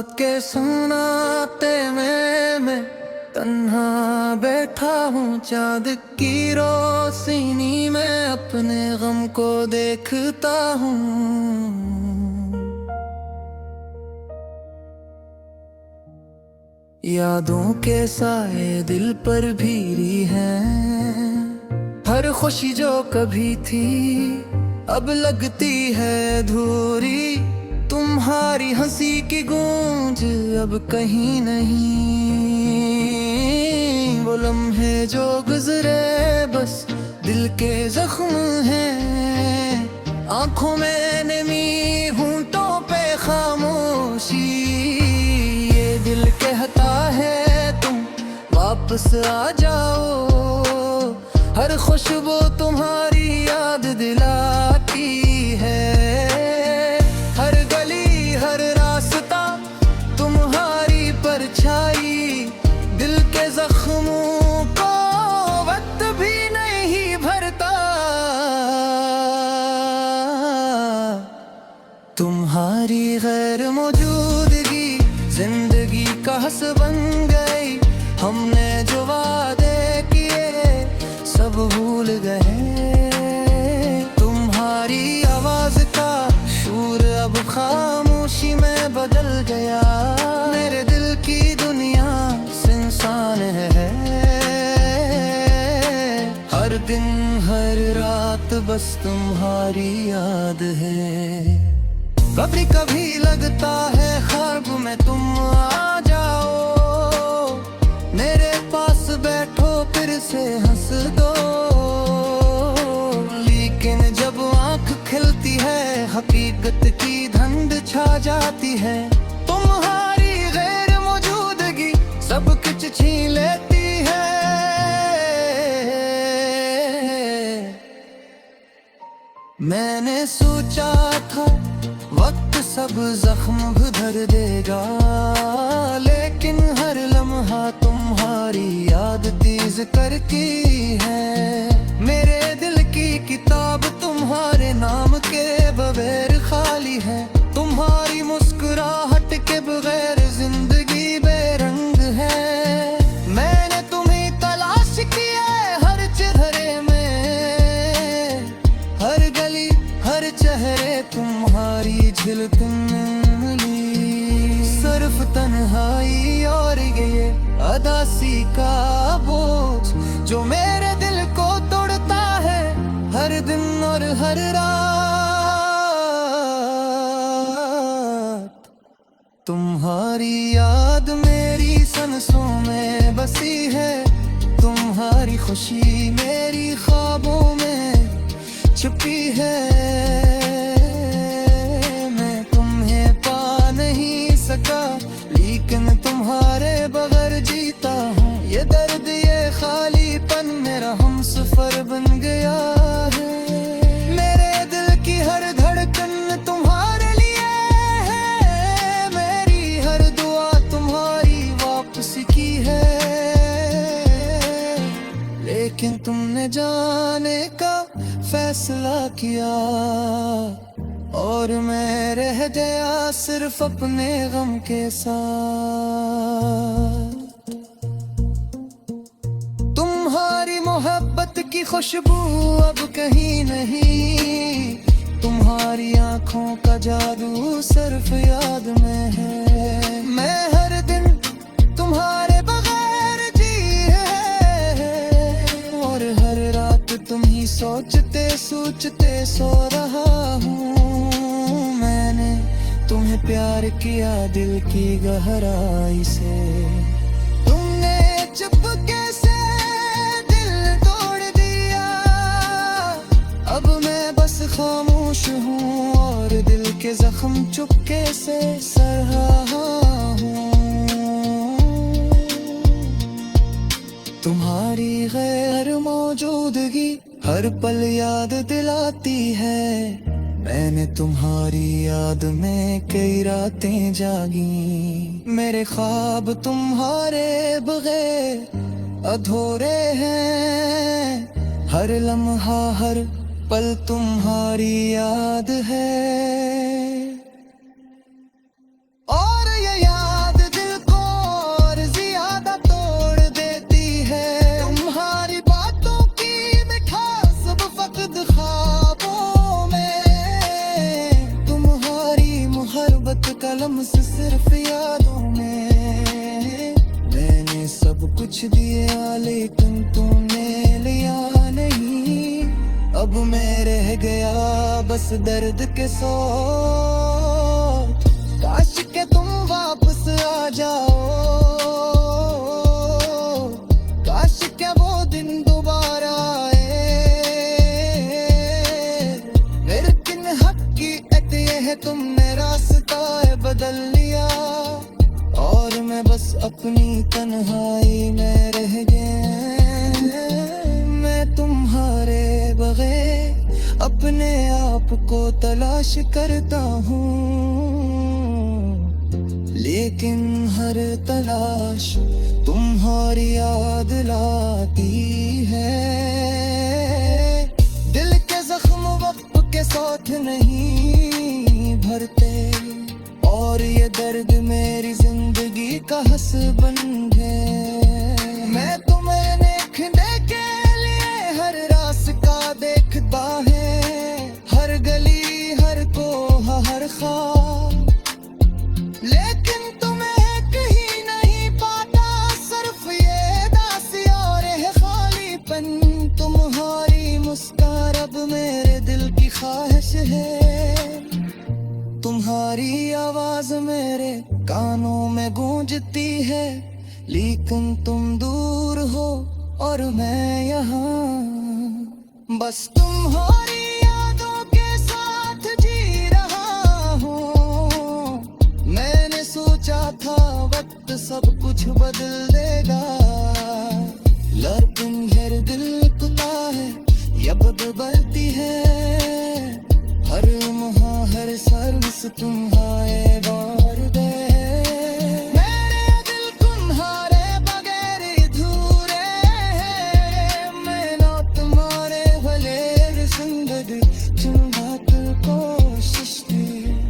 रात के सन्नाटे में मैं तन्हा बैठा हूँ, चाँद की रोशनी में अपने गम को देखता हूँ। यादों के साए दिल पर भीरी हैं, हर खुशी जो कभी थी अब लगती है अधूरी। तुम्हारी हंसी की गूंज अब कहीं नहीं, वो लम्हे जो गुजरे बस दिल के जख्म हैं। आंखों में नमी, होंठों पे खामोशी, ये दिल कहता है तुम वापस आ जाओ। हर खुशबू तुम्हारी याद दिलाती है, हर गली हर रास्ता तुम्हारी परछाई। दिल के जख्मों को वक्त भी नहीं भरता, तुम्हारी गैर मौजूदगी जिंदगी का हंस बन गई। हमने जो वादे किए सब भूल गए, तुम्हारी आवाज का शूर अब खामोशी में बदल गया। मेरे दिल की दुनिया सुनसान है, हर दिन हर रात बस तुम्हारी याद है। कभी कभी लगता है ख्वाब में तुम आ जाओ, मेरे पास बैठो फिर से हंस दो। लेकिन जब आंख खिलती है हकीकत की धुंध छा जाती है। तुम्हारी गैर मौजूदगी सब कुछ छीन लेती है। मैंने सोचा था वक्त सब जख्म भर देगा, लेकिन हर लम्हा तुम्हारी याद तेज करती है। मेरे दिल की किताब तुम्हारे नाम के बगैर खाली है। तुम्हारी मुस्कुराहट के बगैर जिंदगी बेरंग है। मैंने तुम्हें तलाश किया हर चेहरे में, हर गली हर चेहरे तुम्हारी झलक मिली। सिर्फ तन्हाई और ये अदासी का बोझ जो मेरे दिल को तोड़ता है हर दिन और हर रात। तुम्हारी याद मेरी सांसों में बसी है, तुम्हारी खुशी मेरी ख्वाबों में छुपी है। मैं तुम्हें पा नहीं सका लेकिन तुम्हारे बगैर जीता हूँ। ये दर्द ये खालीपन मेरा हमसफर बन गया है। मेरे दिल की हर धड़कन तुम्हारे लिए है, मेरी हर दुआ तुम्हारी वापसी की है। लेकिन तुमने जाने का फैसला किया और मैं रह गया सिर्फ अपने गम के साथ। तुम्हारी मोहब्बत की खुशबू अब कहीं नहीं, तुम्हारी आंखों का जादू सिर्फ याद में है। मैं हर दिन तुम्हारे बगैर जी है, और हर रात तुम ही सोचते सोचते सो रहा हूँ। मैंने तुम्हें प्यार किया दिल की गहराई से, तुमने चुपके से दिल तोड़ दिया। अब मैं बस खामोश हूँ और दिल के जख्म चुपके से सह रहा हूँ। तुम्हारी गैर मौजूदगी हर पल याद दिलाती है। मैंने तुम्हारी याद में कई रातें जागी। मेरे ख्वाब तुम्हारे बगैर अधूरे हैं, हर लम्हा हर पल तुम्हारी याद है। और ये याद कुछ दिया लेकिन तूने लिया नहीं। अब मैं रह गया बस दर्द के सौ। काश के तुम वापस आ जाओ, काश के वो दिन दोबारा आए। मेरे किन हक की ये है तुमने रास्ता है बदल लिया, और मैं बस अपनी तन्हाई में रह गया। मैं तुम्हारे बगैर अपने आप को तलाश करता हूँ, लेकिन हर तलाश तुम्हारी याद लाती है। दिल के जख्म वक्त के साथ नहीं भरते, और ये दर्द मेरी जिंदगी का हसबंद है। मैं तुम्हें देखने के लिए हर रास्ता देखता है, हर गली हर कोहा हर ख्वाब, लेकिन तुम्हें कहीं नहीं पाता। सिर्फ ये दासी और है खालीपन, तुम्हारी मुस्कान अब मेरे दिल की ख्वाहिश है। तुम्हारी आवाज मेरे कानों में गूंजती है, लेकिन तुम दूर हो और मैं यहाँ। बस तुम्हारी यादों के साथ जी रहा हूँ। मैंने सोचा था वक्त सब कुछ बदल देगा, लेकिन हर दिल कुता है या बदलती है। हर लम्हा हर सर्विस तुम्हारे बार दे। मेरे दिल तुम्हारे बगैर अधूरे है। मैं ना तुम्हारे भले जिंदगी चुनवात कोशिश की,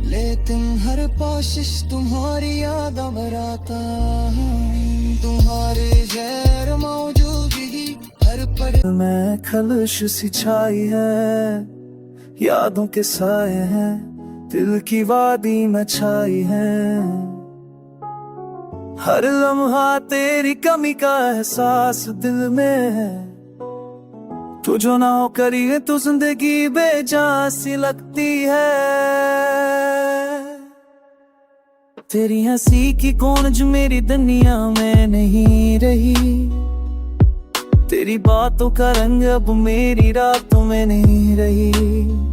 लेकिन हर कोशिश तुम्हारी याद बराता। तुम्हारे गैर मौजूदगी हर पल में खलश सी छाई है। यादों के साए हैं दिल की वादी में छाई है। हर लम्हा तेरी कमी का एहसास दिल में है। तू जो ना हो करी तो जिंदगी बेजान सी लगती है। तेरी हंसी की गूंज मेरी दुनिया में नहीं रही, तेरी बातों का रंग अब मेरी रातों में नहीं रही।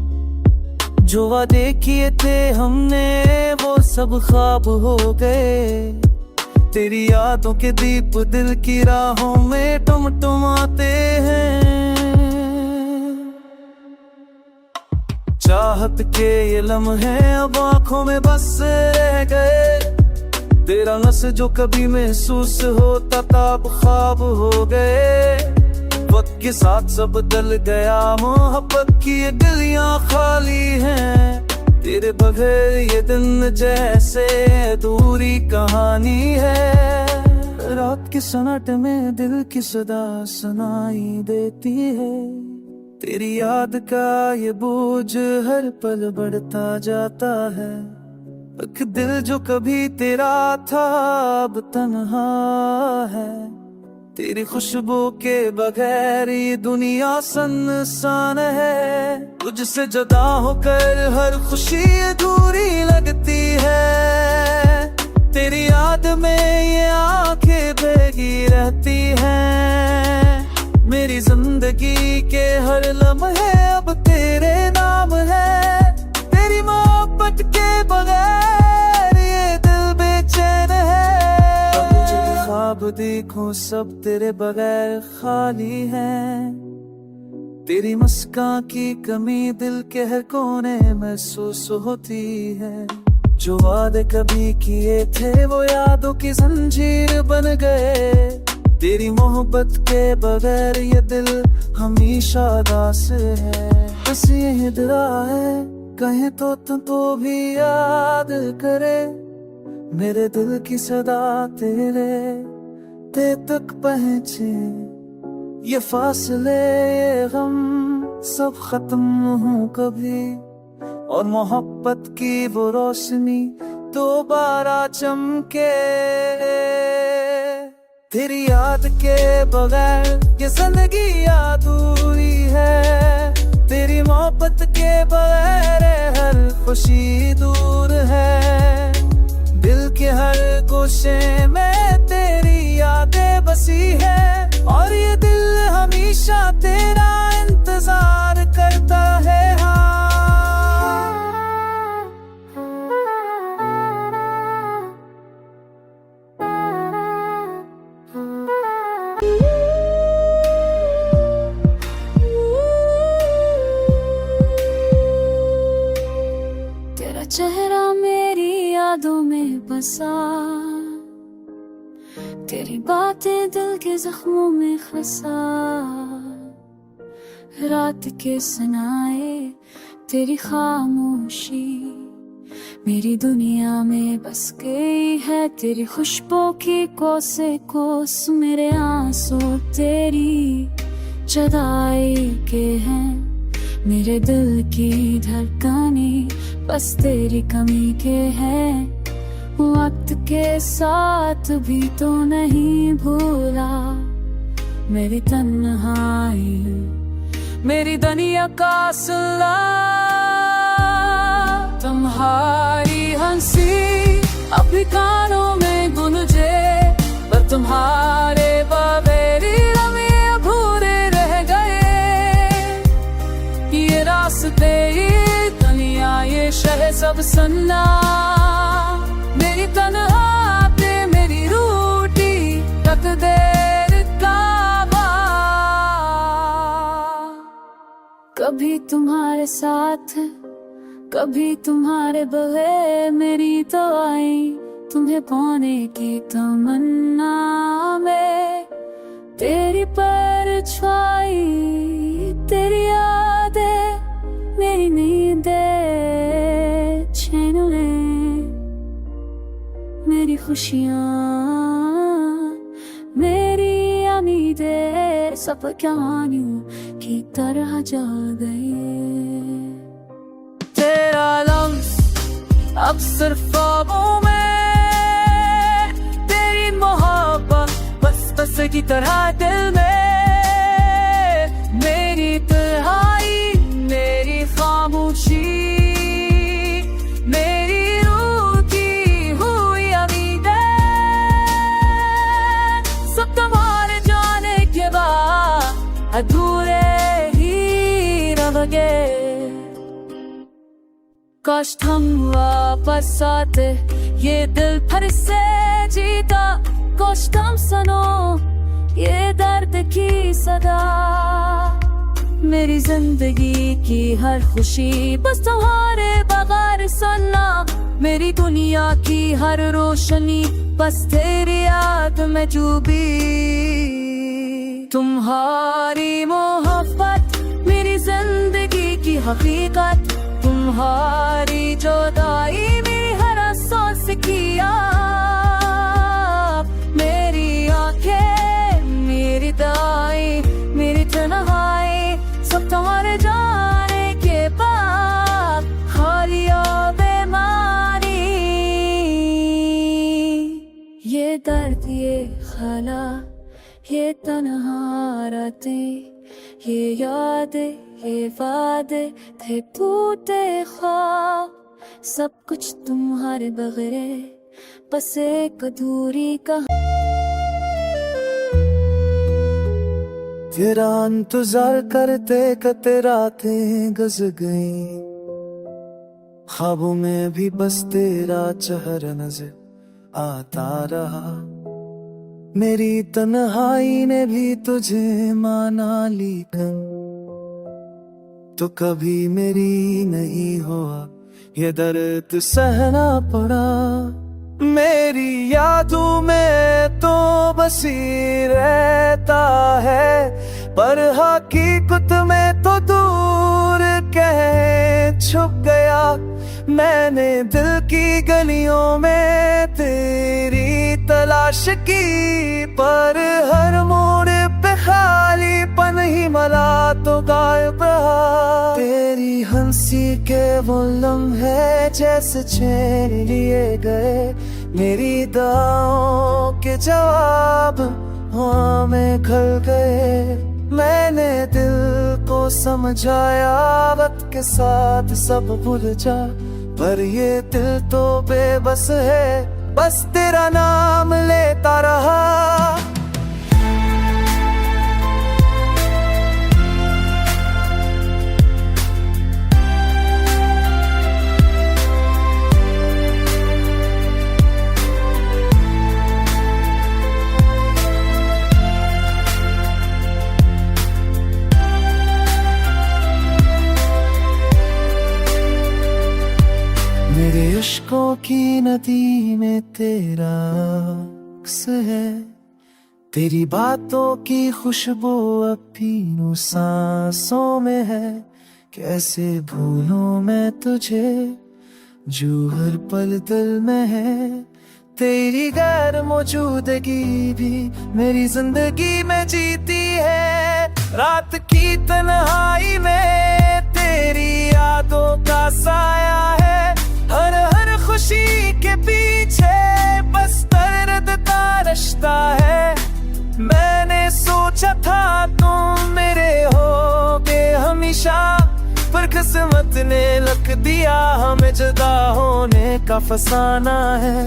जो वादे किए थे हमने वो सब ख्वाब हो गए। तेरी यादों के दीप दिल की राहों में टमटमाते हैं। चाहत के ये लम्हे अब आंखों में बस रह गए। तेरा नस जो कभी महसूस होता था अब ख्वाब हो गए। वक्त के साथ सब बदल गया, मोहब्बत की ये गलियां खाली हैं। तेरे बगैर ये दिन जैसे अधूरी कहानी है। रात के सन्नाटे में दिल की सदा सुनाई देती है। तेरी याद का ये बोझ हर पल बढ़ता जाता है। एक दिल जो कभी तेरा था अब तन्हा है। तेरी खुशबू के बगैर ये दुनिया सुनसान है। तुझसे जुदा होकर हर खुशी अधूरी लगती है। तेरी याद में ये आंखें भीगी रहती हैं। मेरी जिंदगी के हर लम्हे अब तेरे नाम है। तेरी मोहब्बत के बगैर ये दिल बेचैन है। ख्वाब देखो सब तेरे बगैर खाली है। तेरी मुस्कान की कमी दिल के हर कोने महसूस होती है। जो वादे कभी किए थे वो यादों की जंजीर बन गए। तेरी मोहब्बत के बगैर ये दिल हमेशा दास है। बस ये दुआ है कहे तो तुम तो भी याद करे। मेरे दिल की सदा तेरे ते तक पहुंचे। ये फासले ये गम सब खत्म हो कभी, और मोहब्बत की वो रोशनी दोबारा चमके। तेरी याद के बगैर ये जिंदगी अधूरी है, तेरी मोहब्बत के बगैर हर खुशी दूर है। दिल के हर गोशे में तेरी यादें बसी है, और ये दिल हमेशा तेरा इंतजार करता है। तेरा चेहरा मेरी यादों में बसा, तेरी बातें दिल के जख्मों में खसा। रात के सनाए तेरी खामोशी मेरी दुनिया में बस गई है। तेरी खुशबू की कोसे कोस मेरे आंसू तेरी जुदाई के हैं। मेरे दिल की धड़कने बस तेरी कमी के हैं। वक्त के साथ भी तो नहीं भूला मेरी तन्हाई, मेरी दुनिया का सुला। तुम्हारी हंसी अभी कानों में गूंजे, पर तुम्हारे बगैर लम्हे अधूरे रह गए। ये रास्ते, ये दुनिया, ये शहर सब सन्ना, मेरी तन्हा पे मेरी रूठी तकदीर का कभी तुम्हारे साथ, कभी तुम्हारे बगैर। मेरी तो आई तुम्हें पाने की तमन्ना में, तेरी परछाई, तेरी यादें, मेरी नींदें, चैन मेरी खुशियाँ, मेरी उम्मीदें सब कहानियों की तरह जा गई। तेरा लम्स अब सिर्फ ख्वाबों में, तेरी मोहब्बत बस बस की तरह दिल में। मेरी तन्हाई, मेरी खामोशी, मेरी रूठी हुई उम्मीदें सब तुम्हारे जाने के बाद अधूरे ही रह गए। काश हम वापस आते, ये दिल फिर से जीता। काश तुम सुनो ये दर्द की सदा, मेरी जिंदगी की हर खुशी बस तुम्हारे बगैर सुनना। मेरी दुनिया की हर रोशनी बस तेरी याद में डूबी। तुम्हारी मोहब्बत मेरी जिंदगी की हकीकत, तुम्हारी जुदाई मेरी हर सांस की आग। मेरी आंखें, मेरी दाई, मेरी तन्हाई सब तुम्हारे जाने के बाद खाली और बेमारी। ये दर्द, ये खला, ये तन्हा रातें, ये यादें, ये वादे थे टूटे ख्वाब। सब कुछ तुम्हारे बगैर बस एक अधूरी कहानी। तेरा इंतजार करते करते रातें गुजर गई, ख्वाबों में भी बस तेरा चेहरा नजर आता रहा। मेरी तन्हाई ने भी तुझे माना, लेकिन तो कभी मेरी नहीं हुआ ये दर्द सहना पड़ा। मेरी यादों में तो बसी रहता है, पर हकीकत में तो दूर कहीं छुप गया। मैंने दिल की गलियों में तेरी तलाश की, पर हर मोड़ पे खालीपन ही मला तो गायब रहा। तेरी हंसी के वो लम्हे जैसे छीन लिए गए, मेरी दुआओं के जवाब हाँ में खल गए। मैंने दिल को समझाया वक्त के साथ सब भूल जा, पर ये दिल तो बेबस है, बस तेरा नाम लेता रहा। मेरे इश्कों की नदी में तेरा अक्स है, तेरी बातों की खुशबू अब भी सांसों में है। कैसे भूलूं मैं तुझे जो हर पल दिल में है। तेरी गैर मौजूदगी भी मेरी जिंदगी में जीती है। रात की तन्हाई में तेरी यादों का साया है। हर हर खुशी के पीछे बस दर्द का रिश्ता है। मैंने सोचा था तुम मेरे होगे हमेशा, पर किस्मत ने लिख दिया हमें जुदा होने का फसाना है।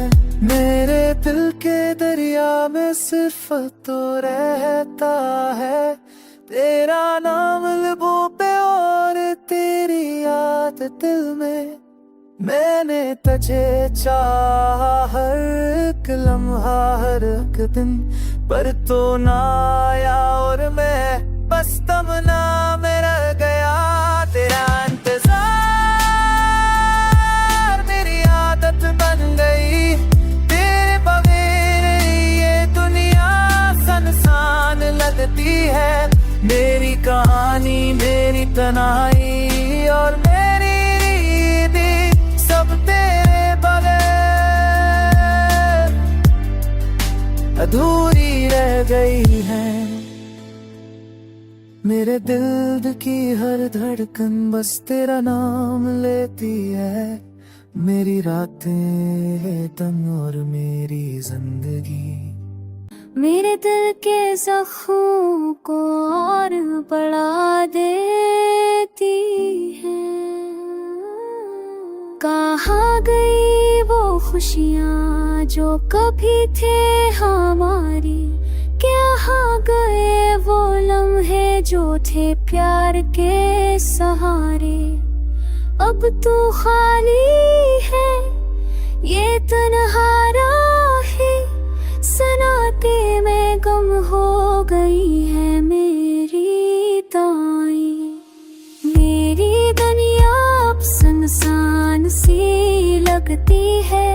मेरे दिल के दरिया में सिर्फ तो रहता है तेरा नाम लबों पे और तेरी याद दिल में। मैंने तुझे चाहा हर एक लम्हा हर एक दिन, पर तो ना आया और मैं बस तमन्ना में रह गया। तेरा इंतजार मेरी आदत बन गई, तेरे बगैर ये दुनिया सुनसान लगती है। मेरी कहानी मेरी तन्हाई और मेरी रीति सब तेरे बगैर अधूरी रह गई है। मेरे दिल की हर धड़कन बस तेरा नाम लेती है। मेरी रातें तंग और मेरी जिंदगी मेरे दिल के जख्मों को और बढ़ा देती है। कहाँ गई वो खुशियाँ जो कभी थे हमारी, कहाँ गए वो लम्हे जो थे प्यार के सहारे। अब तो खाली है ये तन्हा राहें, सनाते में गम हो गई है मेरी ताई। मेरी दुनिया अब सुनसान सी लगती है।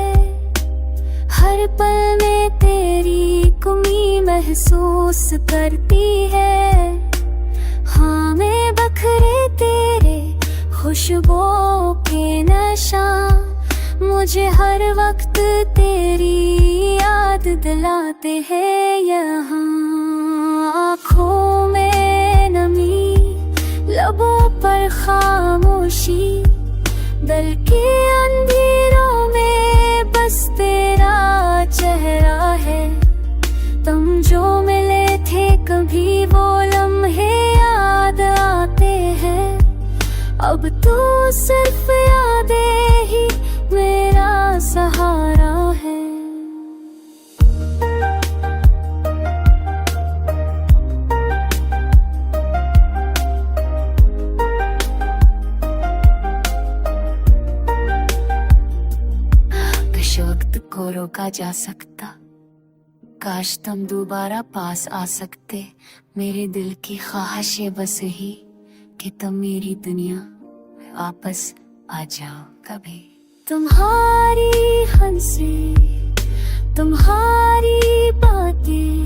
हर पल में तेरी कमी महसूस करती है। हाँ मैं बखरे तेरे खुशबू के नशा, मुझे हर वक्त तेरी याद दिलाते हैं। यहाँ आँखों में नमी, लबों पर खामोशी, दिल के अंधेरों में बस तेरा चेहरा है। तुम जो मिले थे कभी वो लम्हे याद आते हैं। अब तो सिर्फ यादें ही मेरा सहारा है। किस वक्त को रोका जा सकता, काश तुम दोबारा पास आ सकते। मेरे दिल की ख्वाहिश है बस ही कि तुम मेरी दुनिया में वापस आ जाओ कभी। तुम्हारी हंसी तुम्हारी बातें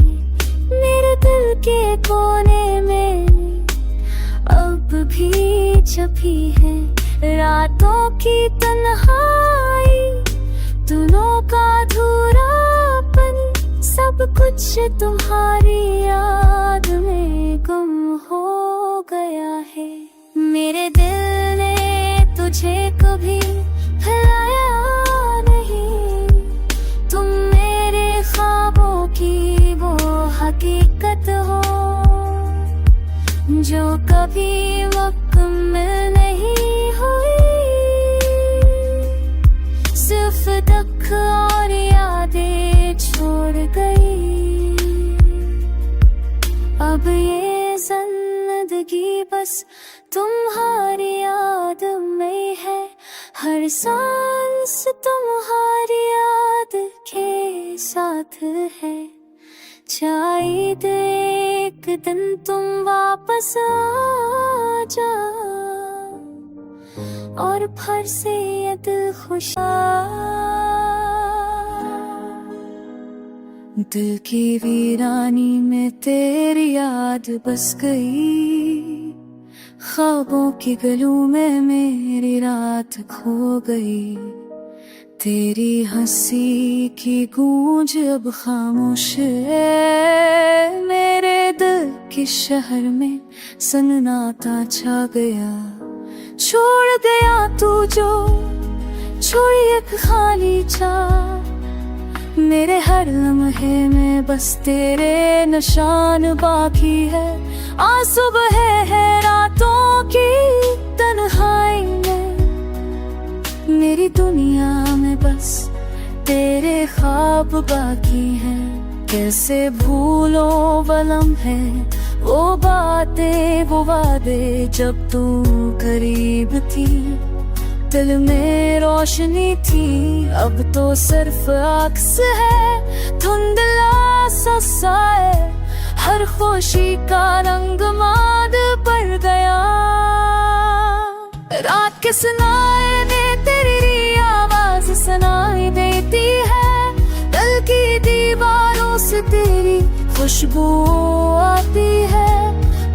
मेरे दिल के कोने में अब भी छपी है। रातों की तन्हाई, दिनों का अधूरापन, सब कुछ तुम्हारी याद में गुम हो गया है। मेरे दिल ने तुझे कभी भुलाया नहीं, तुम कभी मुकम्मल नहीं हुई, सिर्फ तक और यादें छोड़ गई। अब ये जिंदगी बस तुम्हारी याद में है, हर सांस तुम्हारी याद के साथ है। शायद एक दिन तुम वापस आ जाओ और फिर से ये दिल खुश। दिल की वीरानी में तेरी याद बस गई, ख्वाबों की गलियों में मेरी रात खो गई। तेरी हंसी की गूंज अब खामोश है, मेरे दिल के शहर में सन्नाटा छा गया। छोड़ गया तू जो छोड़ एक खाली चाह, मेरे हर लम्हे में बस तेरे निशान बाकी है। आज सुबह है रातों की तन्हाई में, मेरी दुनिया में बस तेरे ख्वाब बाकी हैं। कैसे भूलो वलम है वो बातें वो वादे, जब तू करीब थी दिल में रोशनी थी। अब तो सिर्फ अक्स है धुंधला सा साए, हर खुशी का रंग माद पड़ गया। रात के सुनाए में तेरी आवाज सुनाई देती है, दिल की दीवारों से तेरी खुशबू आती है।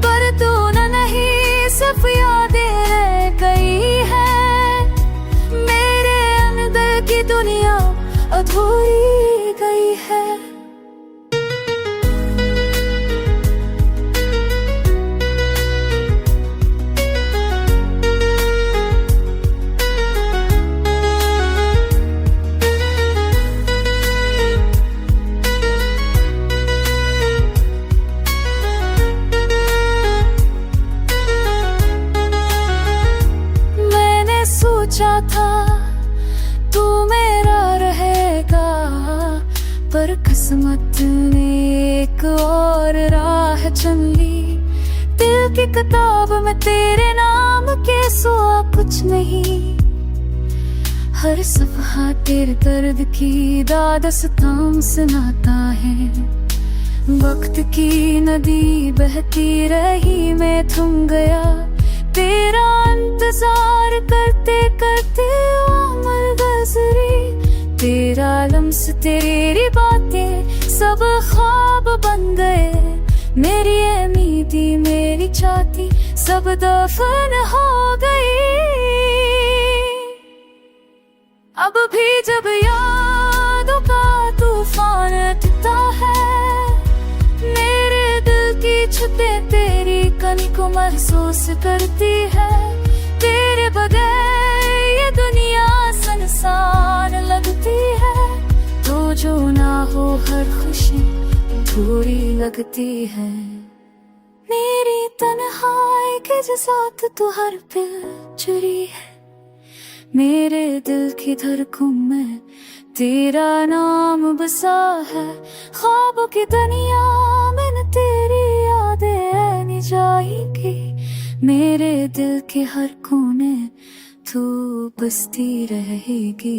पर तू न नहीं सिर्फ यादें रह गई है, मेरे अंदर की दुनिया अधूरी गई है। सोचा था तू मेरा रहेगा, पर किस्मत ने एक और राह चुन ली। दिल की किताब में तेरे नाम के सिवा कुछ नहीं, हर सफ़हा तेरे दर्द की दास्तां सुनाता है। वक्त की नदी बहती रही, मैं थम गया तेरा इंतजार करते करते उम्र गुजरी। तेरा लम्स तेरी बातें सब ख्वाब बन गए, मेरी उम्मीदी मेरी चाहती सब दफन हो गई। अब भी जब यादों का तूफान उठता है, मेरे दिल की छतें तेरी कनी को महसूस करती है। तेरे बगैर ये दुनिया सुनसान लगती है, तो जो ना हो हर खुशी अधूरी लगती है। मेरी तन्हाई के जज़्बात तो हर पिलचरी है, मेरे दिल की धड़कन में तेरा नाम बसा है। ख्वाबों की दुनिया में तेरी यादें नहीं जाएगी, मेरे दिल के हर कोने तू बसती रहेगी।